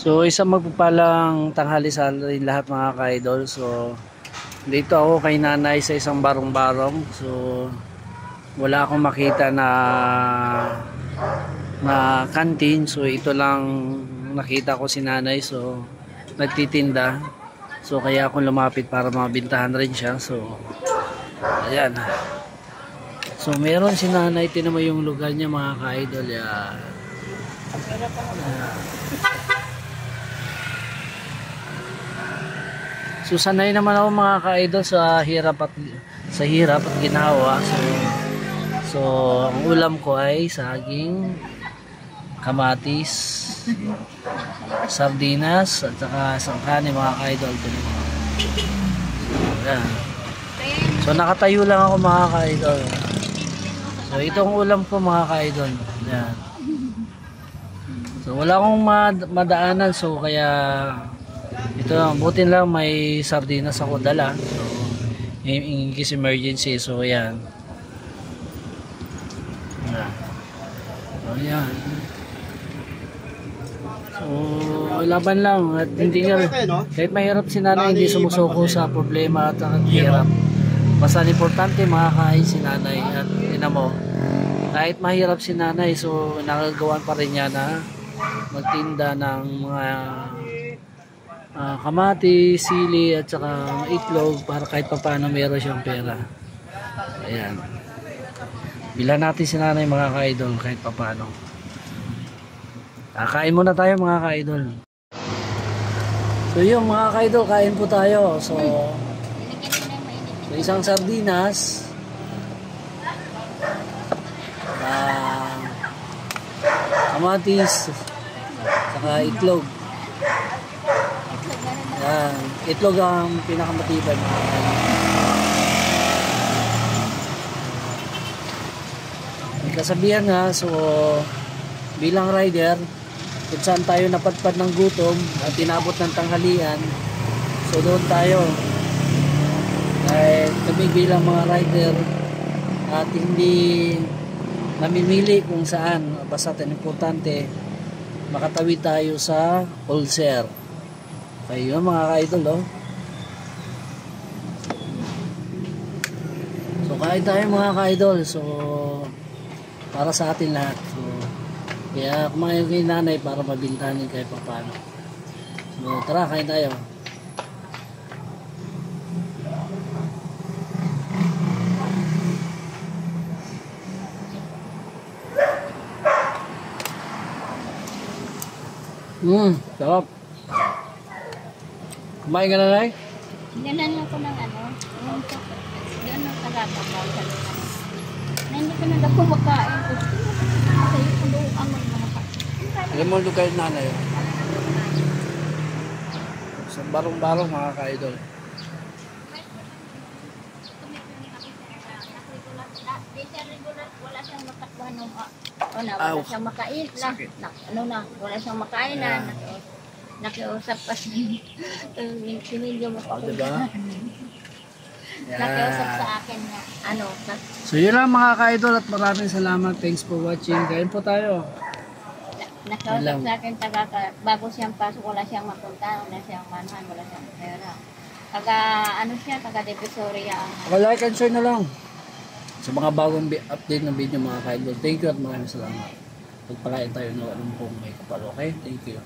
So isang magpapalang tanghali sa lahat mga ka-idol. So dito ako kay nanay sa isang barong-barong. So wala akong makita na kantin. So ito lang nakita ko si nanay. So nagtitinda. So kaya ako lumapit para mabintahan rin siya. So ayan. So meron si nanay, tinan mo yung lugar niya mga ka-idol. Yan. So sanay naman ako mga ka-idol sa hirap at ginawa. So ang ulam ko ay saging, kamatis, sardinas at saka sangkani mga ka-idol. So nakatayo lang ako mga ka-idol. So itong ulam ko mga ka-idol. Yan. So wala akong madaanan, so kaya ito lang, butin lang may sardinas ako dala. So in case emergency, so ayan. So ayan. So laban lang at hindi kahit mahirap si nanay, hindi sumusuko sa problema at hirap. Basta importante makakain si nanay at ina mo. Kahit mahirap si nanay, so nakagawan pa rin niya na magtinda ng mga kamatis, sili at saka itlog para kahit papaano meron siyang pera. Ayan. Bilan natin si nanay mga ka-idol kahit papaano. Kain muna tayo mga ka-idol. So yung mga ka-idol, kain po tayo. So isang sardinas, kamatis, saka itlog. Yan. Itlog ang pinakamatibay mga ka-idol. May kasabihan nga, so bilang rider, kung saan tayo napadpad ng gutom at tinabot ng tanghalian, so doon tayo. Kahit kami bilang mga rider at hindi namimili kung saan, basta importante makatawid tayo sa ulcer. Kaya yun mga ka-idol, oh. So kain tayo mga ka-idol, so para sa atin lahat. So kaya kumain kay nanay para mabintanin kahit paano. So tara, kain tayo. Sarap. Kumain ka na, Nay? Ganan ako ng ano, yung doon ang tagapagaw sa lupa. Na hindi ko na ako makain. Kasi yung ang mga Alam mo lugar nanay. Sa barong-barong mga ka-idol. Wala siyang makakuha nung wala siyang makain na. Wala siyang makain na. Nakiusap pa si medyo diba? Nakiusap sa akin na So yun lang mga ka-idol at maraming salamat. Thanks for watching. Kain po tayo. Nakiusap sa akin bago siyang pasok, wala siyang mapunta, wala siyang manhan, wala siyang pera. Taga Divisoria. Like and share na lang sa mga bagong update ng video mga ka-idol. Thank you at maraming salamat. Pagpalain tayo ng anong pong may kapal. Okay? Thank you.